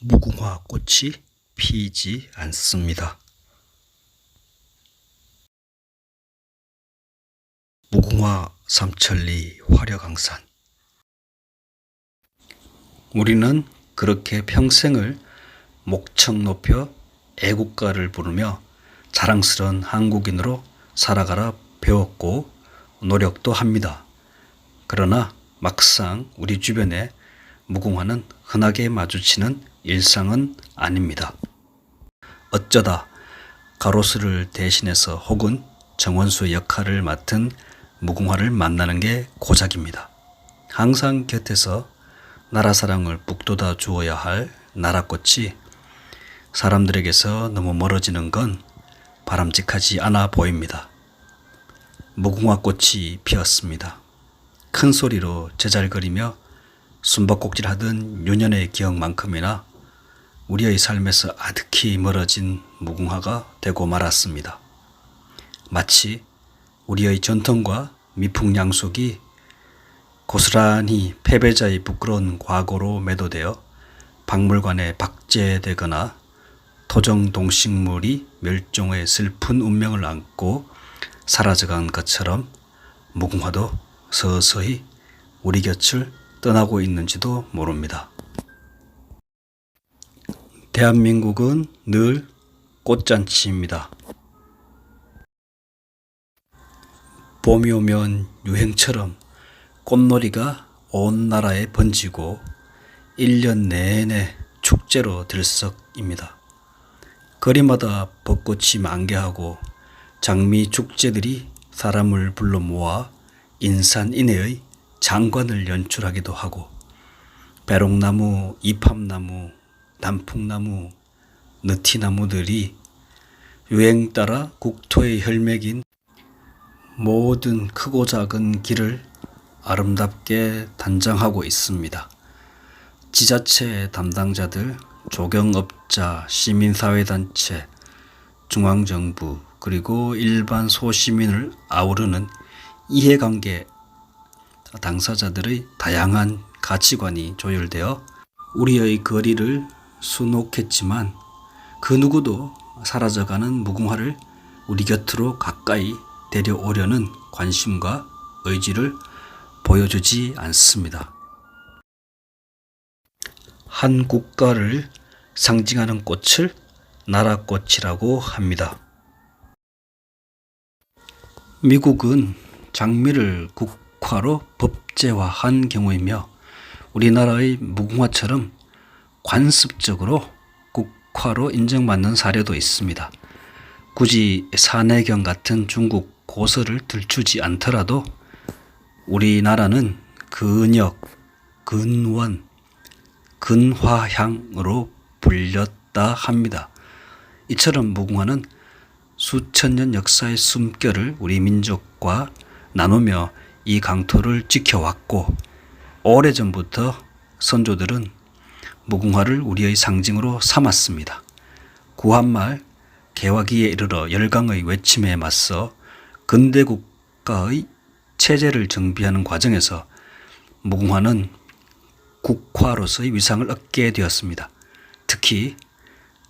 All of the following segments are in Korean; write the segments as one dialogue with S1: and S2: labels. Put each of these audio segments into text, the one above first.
S1: 무궁화 꽃이 피지 않습니다. 무궁화 삼천리 화려강산. 우리는 그렇게 평생을 목청 높여 애국가를 부르며 자랑스러운 한국인으로 살아가라 배웠고 노력도 합니다. 그러나 막상 우리 주변에 무궁화는 흔하게 마주치는 일상은 아닙니다. 어쩌다 가로수를 대신해서 혹은 정원수의 역할을 맡은 무궁화를 만나는 게 고작입니다. 항상 곁에서 나라사랑을 북돋아 주어야 할 나라꽃이 사람들에게서 너무 멀어지는 건 바람직하지 않아 보입니다. 무궁화꽃이 피었습니다. 큰 소리로 제잘거리며 숨바꼭질하던 유년의 기억만큼이나 우리의 삶에서 아득히 멀어진 무궁화가 되고 말았습니다. 마치 우리의 전통과 미풍양속이 고스란히 패배자의 부끄러운 과거로 매도되어 박물관에 박제되거나 토종동식물이 멸종의 슬픈 운명을 안고 사라져간 것처럼 무궁화도 서서히 우리 곁을 떠나고 있는지도 모릅니다. 대한민국은 늘 꽃잔치입니다. 봄이 오면 유행처럼 꽃놀이가 온 나라에 번지고 1년 내내 축제로 들썩입니다. 거리마다 벚꽃이 만개하고 장미 축제들이 사람을 불러 모아 인산인해의 장관을 연출하기도 하고 배롱나무, 이팝나무, 단풍나무, 느티나무들이 유행 따라 국토의 혈맥인 모든 크고 작은 길을 아름답게 단장하고 있습니다. 지자체 담당자들, 조경업자, 시민사회단체, 중앙정부 그리고 일반 소시민을 아우르는 이해관계 당사자들의 다양한 가치관이 조율되어 우리의 거리를 수놓겠지만 그 누구도 사라져가는 무궁화를 우리 곁으로 가까이 데려오려는 관심과 의지를 보여주지 않습니다. 한 국가를 상징하는 꽃을 나라꽃이라고 합니다. 미국은 장미를 국화로 법제화한 경우이며 우리나라의 무궁화처럼 관습적으로 국화로 인정받는 사례도 있습니다. 굳이 산해경 같은 중국 고서를 들추지 않더라도 우리나라는 근역, 근원, 근화향으로 불렸다 합니다. 이처럼 무궁화는 수천 년 역사의 숨결을 우리 민족과 나누며 이 강토를 지켜왔고 오래전부터 선조들은 무궁화를 우리의 상징으로 삼았습니다. 구한말 개화기에 이르러 열강의 외침에 맞서 근대국가의 체제를 정비하는 과정에서 무궁화는 국화로서의 위상을 얻게 되었습니다. 특히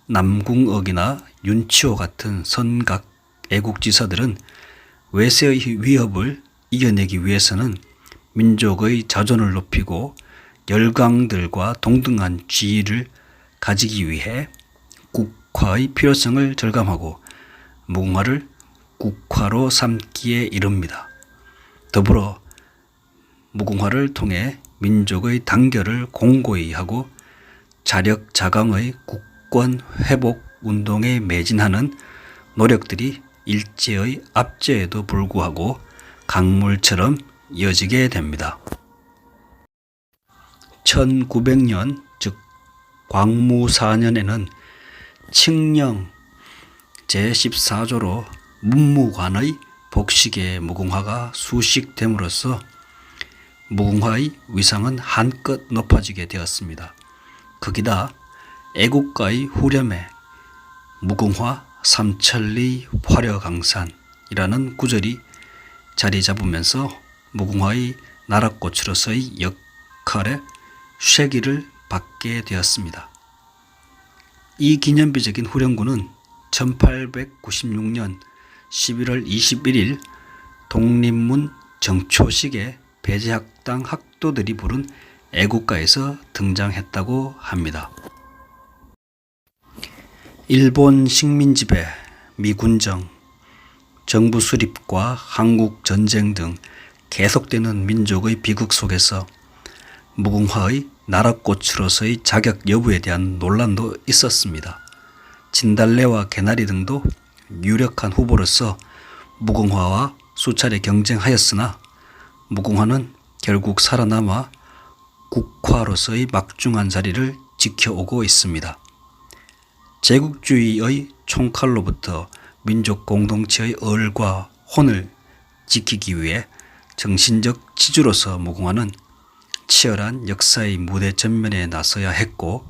S1: 남궁옥이나 윤치호 같은 선각 애국지사들은 외세의 위협을 이겨내기 위해서는 민족의 자존을 높이고 열강들과 동등한 지위를 가지기 위해 국화의 필요성을 절감하고 무궁화를 국화로 삼기에 이릅니다. 더불어 무궁화를 통해 민족의 단결을 공고히 하고 자력자강의 국권 회복 운동에 매진하는 노력들이 일제의 압제에도 불구하고 강물처럼 이어지게 됩니다. 1900년 즉 광무 4년에는 칙령 제14조로 문무관의 복식에 무궁화가 수식됨으로써 무궁화의 위상은 한껏 높아지게 되었습니다. 거기다 애국가의 후렴에 무궁화 삼천리 화려강산이라는 구절이 자리 잡으면서 무궁화의 나라꽃으로서의 역할에 쇠기를 받게 되었습니다. 이 기념비적인 후령구는 1896년 11월 21일 독립문 정초식에 배제학당 학도들이 부른 애국가에서 등장했다고 합니다. 일본 식민지배, 미군정, 정부 수립과 한국 전쟁 등 계속되는 민족의 비극 속에서 무궁화의 나라꽃으로서의 자격 여부에 대한 논란도 있었습니다. 진달래와 개나리 등도 유력한 후보로서 무궁화와 수차례 경쟁하였으나 무궁화는 결국 살아남아 국화로서의 막중한 자리를 지켜오고 있습니다. 제국주의의 총칼로부터 민족 공동체의 얼과 혼을 지키기 위해 정신적 지주로서 무궁화는 치열한 역사의 무대 전면에 나서야 했고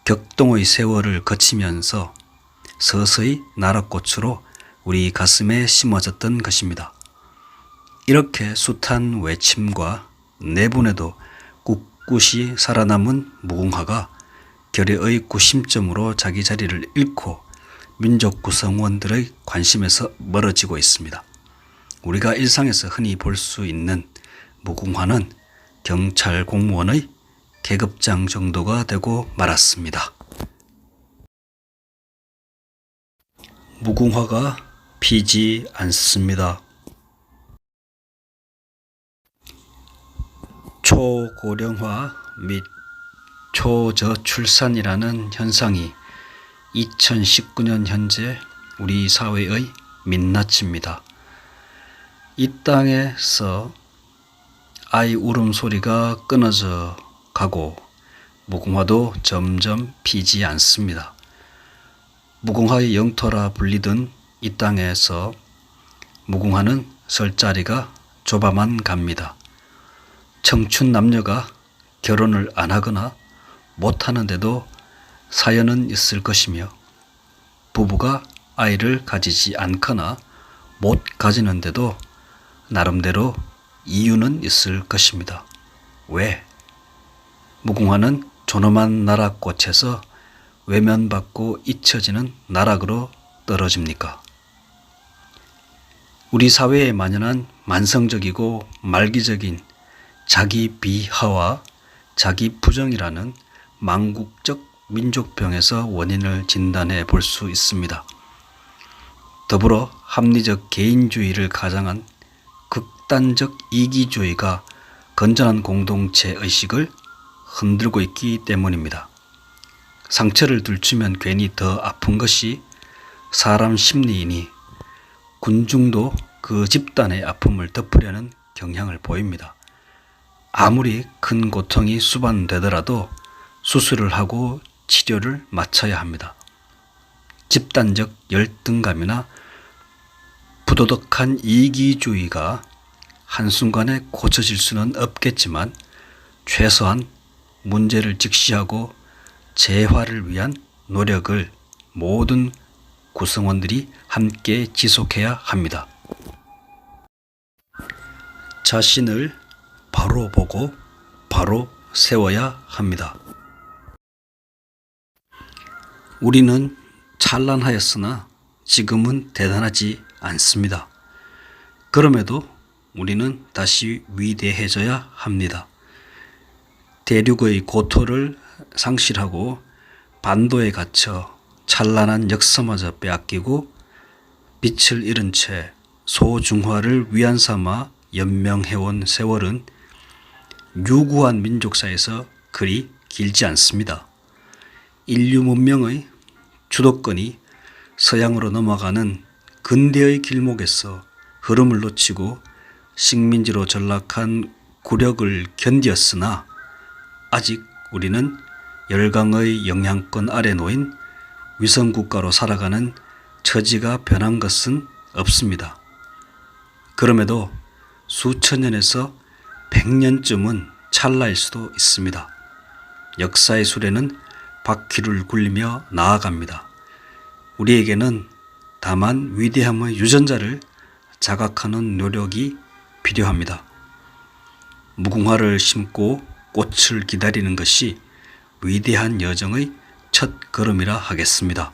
S1: 격동의 세월을 거치면서 서서히 나라꽃으로 우리 가슴에 심어졌던 것입니다. 이렇게 숱한 외침과 내분에도 꿋꿋이 살아남은 무궁화가 결의의 구심점으로 자기 자리를 잃고 민족 구성원들의 관심에서 멀어지고 있습니다. 우리가 일상에서 흔히 볼 수 있는 무궁화는 경찰 공무원의 계급장 정도가 되고 말았습니다. 무궁화가 피지 않습니다. 초고령화 및 초저출산이라는 현상이 2019년 현재 우리 사회의 민낯입니다. 이 땅에서 아이 울음소리가 끊어져 가고 무궁화도 점점 피지 않습니다. 무궁화의 영토라 불리던 이 땅에서 무궁화는 설 자리가 좁아만 갑니다. 청춘 남녀가 결혼을 안 하거나 못하는데도 사연은 있을 것이며 부부가 아이를 가지지 않거나 못 가지는데도 나름대로 이유는 있을 것입니다. 왜? 무궁화는 존엄한 나라꽃에서 외면받고 잊혀지는 나락으로 떨어집니까? 우리 사회에 만연한 만성적이고 말기적인 자기 비하와 자기 부정이라는 망국적 민족병에서 원인을 진단해 볼 수 있습니다. 더불어 합리적 개인주의를 가장한 극단적 이기주의가 건전한 공동체 의식을 흔들고 있기 때문입니다. 상처를 들추면 괜히 더 아픈 것이 사람 심리이니 군중도 그 집단의 아픔을 덮으려는 경향을 보입니다. 아무리 큰 고통이 수반되더라도 수술을 하고 치료를 마쳐야 합니다. 집단적 열등감이나 부도덕한 이기주의가 한순간에 고쳐질 수는 없겠지만 최소한 문제를 직시하고 재화를 위한 노력을 모든 구성원들이 함께 지속해야 합니다. 자신을 바로 보고 바로 세워야 합니다. 우리는 찬란하였으나 지금은 대단하지 않습니다. 그럼에도 우리는 다시 위대해져야 합니다. 대륙의 고토를 상실하고 반도에 갇혀 찬란한 역사마저 빼앗기고 빛을 잃은 채 소중화를 위안 삼아 연명해온 세월은 유구한 민족사에서 그리 길지 않습니다. 인류 문명의 주도권이 서양으로 넘어가는 근대의 길목에서 흐름을 놓치고 식민지로 전락한 굴욕을 견디었으나 아직 우리는 열강의 영향권 아래 놓인 위성국가로 살아가는 처지가 변한 것은 없습니다. 그럼에도 수천 년에서 100년쯤은 찰나일 수도 있습니다. 역사의 수레는 바퀴를 굴리며 나아갑니다. 우리에게는 다만 위대함의 유전자를 자각하는 노력이 필요합니다. 무궁화를 심고 꽃을 기다리는 것이 위대한 여정의 첫 걸음이라 하겠습니다.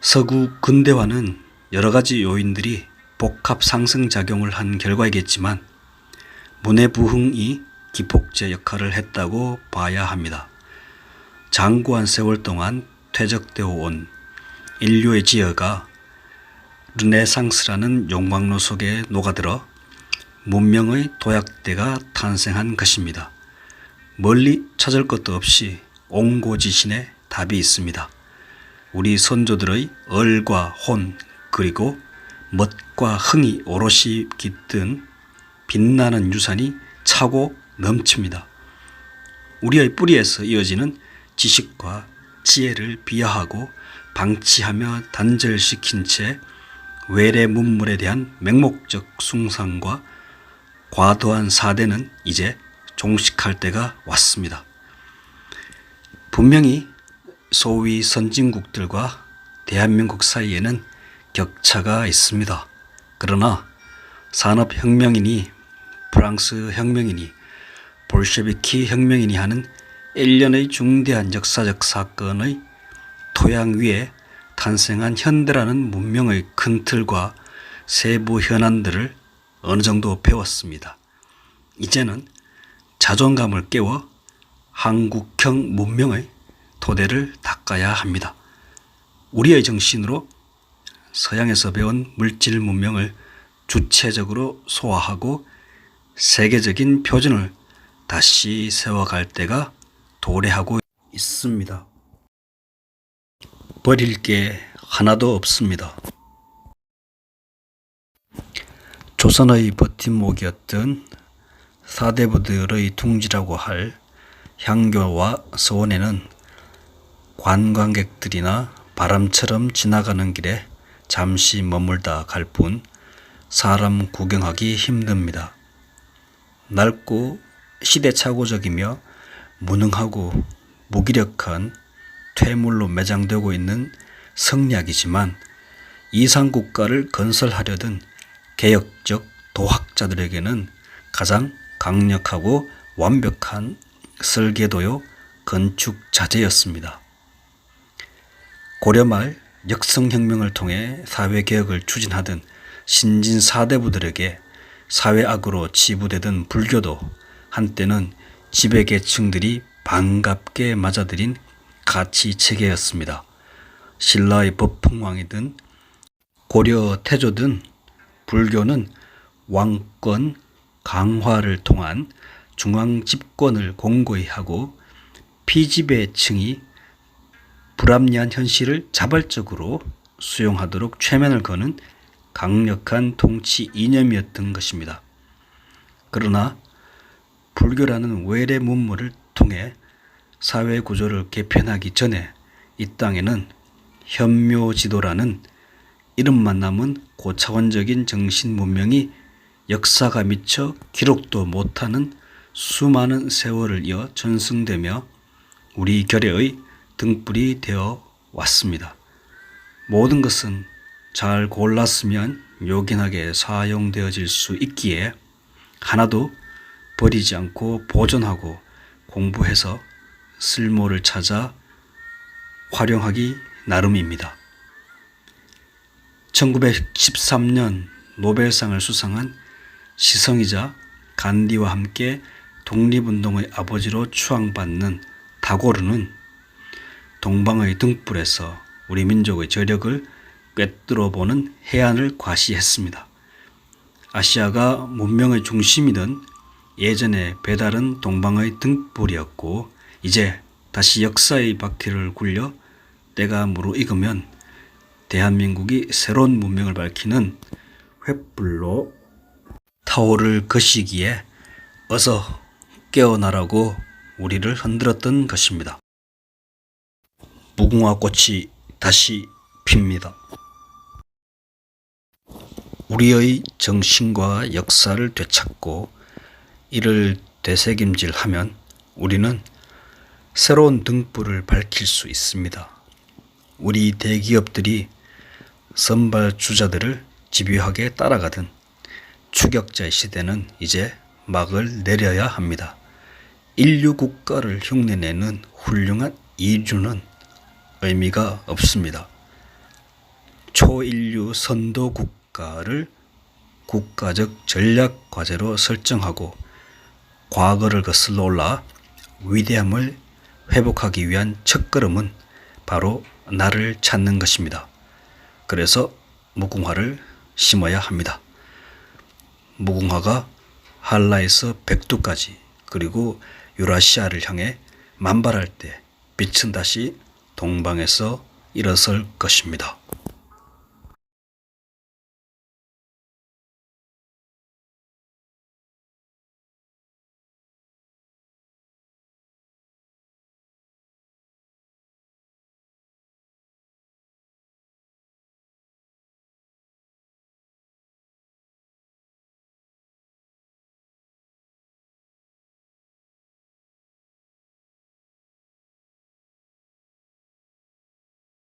S1: 서구 근대화는 여러 가지 요인들이 복합 상승작용을 한 결과이겠지만 문해부흥이 기폭제 역할을 했다고 봐야 합니다. 장구한 세월 동안 퇴적되어 온 인류의 지혜가 르네상스라는 용광로 속에 녹아들어 문명의 도약대가 탄생한 것입니다. 멀리 찾을 것도 없이 옹고지신의 답이 있습니다. 우리 선조들의 얼과 혼 그리고 멋과 흥이 오롯이 깃든 빛나는 유산이 차고 넘칩니다. 우리의 뿌리에서 이어지는 지식과 지혜를 비하하고 방치하며 단절시킨 채 외래 문물에 대한 맹목적 숭상과 과도한 사대는 이제 종식할 때가 왔습니다. 분명히 소위 선진국들과 대한민국 사이에는 격차가 있습니다. 그러나 산업혁명이니 프랑스 혁명이니 볼셰비키 혁명이니 하는 일련의 중대한 역사적 사건의 토양 위에 탄생한 현대라는 문명의 큰 틀과 세부 현안들을 어느 정도 배웠습니다. 이제는 자존감을 깨워 한국형 문명의 토대를 닦아야 합니다. 우리의 정신으로 서양에서 배운 물질 문명을 주체적으로 소화하고 세계적인 표준을 다시 세워갈 때가 도래하고 있습니다. 버릴 게 하나도 없습니다. 조선의 버팀목이었던 사대부들의 둥지라고 할 향교와 서원에는 관광객들이나 바람처럼 지나가는 길에 잠시 머물다 갈 뿐 사람 구경하기 힘듭니다. 낡고 시대착오적이며 무능하고 무기력한 퇴물로 매장되고 있는 성리학이지만 이상국가를 건설하려던 개혁적 도학자들에게는 가장 강력하고 완벽한 설계도요 건축 자재였습니다. 고려 말 역성혁명을 통해 사회개혁을 추진하던 신진 사대부들에게 사회악으로 치부되던 불교도 한때는 지배계층들이 반갑게 맞아들인 가치체계였습니다. 신라의 법흥왕이든 고려 태조든 불교는 왕권 강화를 통한 중앙 집권을 공고히 하고 피지배층이 불합리한 현실을 자발적으로 수용하도록 최면을 거는 강력한 통치 이념이었던 것입니다. 그러나 불교라는 외래 문물을 통해 사회 구조를 개편하기 전에 이 땅에는 현묘지도라는 이름만 남은 고차원적인 정신 문명이 역사가 미처 기록도 못하는 수많은 세월을 이어 전승되며 우리 결의의 등불이 되어 왔습니다. 모든 것은 잘 골랐으면 요긴하게 사용되어질 수 있기에 하나도 버리지 않고 보존하고 공부해서 쓸모를 찾아 활용하기 나름입니다. 1913년 노벨상을 수상한 시성이자 간디와 함께 독립운동의 아버지로 추앙받는 타고르는 동방의 등불에서 우리 민족의 저력을 꿰뚫어보는 해안을 과시했습니다. 아시아가 문명의 중심이던 예전에 배달은 동방의 등불이었고 이제 다시 역사의 바퀴를 굴려 때가 무르익으면 대한민국이 새로운 문명을 밝히는 횃불로 타오를 것이기에 어서 깨어나라고 우리를 흔들었던 것입니다. 무궁화 꽃이 다시 핍니다. 우리의 정신과 역사를 되찾고 이를 되새김질하면 우리는 새로운 등불을 밝힐 수 있습니다. 우리 대기업들이 선발주자들을 집요하게 따라가던 추격자의 시대는 이제 막을 내려야 합니다. 인류 국가를 흉내내는 훌륭한 이주는 의미가 없습니다. 초인류 선도 국가를 국가적 전략 과제로 설정하고 과거를 거슬러 올라 위대함을 회복하기 위한 첫걸음은 바로 나를 찾는 것입니다. 그래서 무궁화를 심어야 합니다. 무궁화가 한라에서 백두까지 그리고 유라시아를 향해 만발할 때 빛은 다시 동방에서 일어설 것입니다.